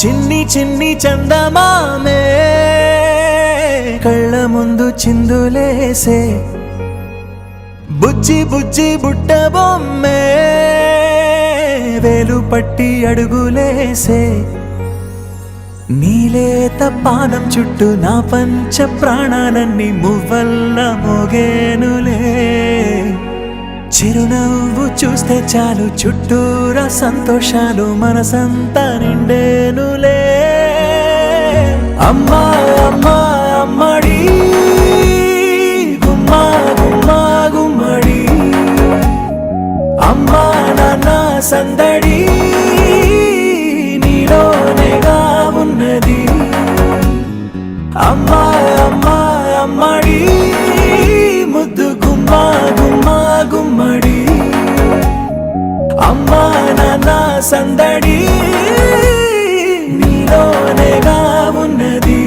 చిన్ని చిన్ని చందమామే కళ్ళ ముందు చిందులేసే బుజ్జి బుజ్జి బుట్ట బొమ్మే వేలు పట్టి అడుగులేసే నీలేత పానం చుట్టూ నా పంచ ప్రాణాలన్నీ మువ్వల్ల మోగేనులే చిరునవ్వు చూస్తే చాలు చుట్టూరా సంతోషాలు మనసంతా నిండేనులే అమ్మా అమ్మా అమ్మడి గుమ్మా గుమ్మా గుమ్మడి అమ్మా నాన్న సందడి నీలోనేగా ఉన్నది అమ్మా అమ్మా అమ్మడి ముద్దు గుమ్మా గుమ్మా గుమ్మడి అమ్మా నాన్న సందడి నీలోనేగా ఉన్నది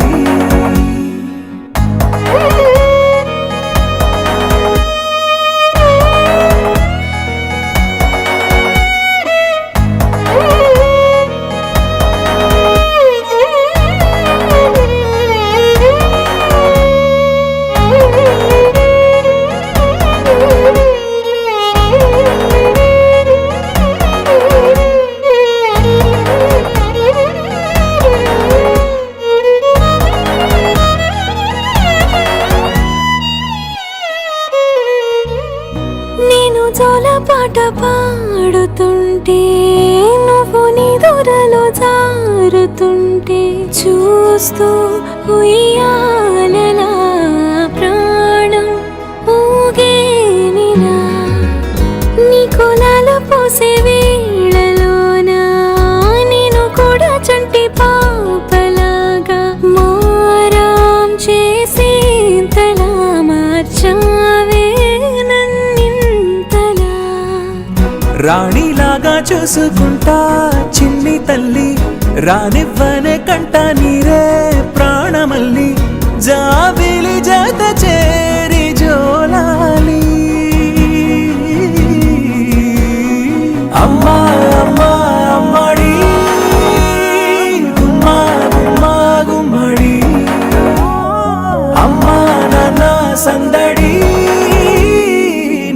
పాట పాడుతుంటే నువ్వు నిదురలో జారుతుంటే చూస్తూ ఉయ్యాలలా ప్రాణం ఊగేనినా నీ కులాలు పోసే వేళలోనా నేను కూడా చంటి పాపలాగా మారాం చేసేంతలా మార్చావే రాణిలాగా చూసుకుంటా చిన్ని తల్లి రానివ్వనే కంట నీరే ప్రాణమల్లి జాబిలి జత చేరి జోలాలి అమ్మా అమ్మా అమ్మడి గుమ్మా గుమ్మా గుమ్మడి అమ్మా నాన్న సందడి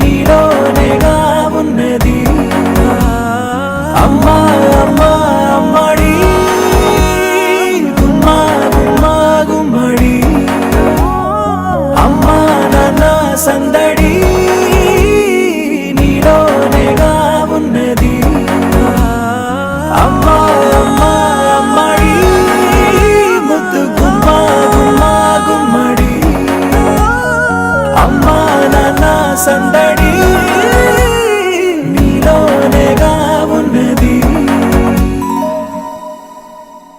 నీలోనేగా ఉన్నది అమ్మా అమ్మా అమ్మడి గుమ్మా గుమ్మా గుమ్మడి అమ్మా నాన్న సందడి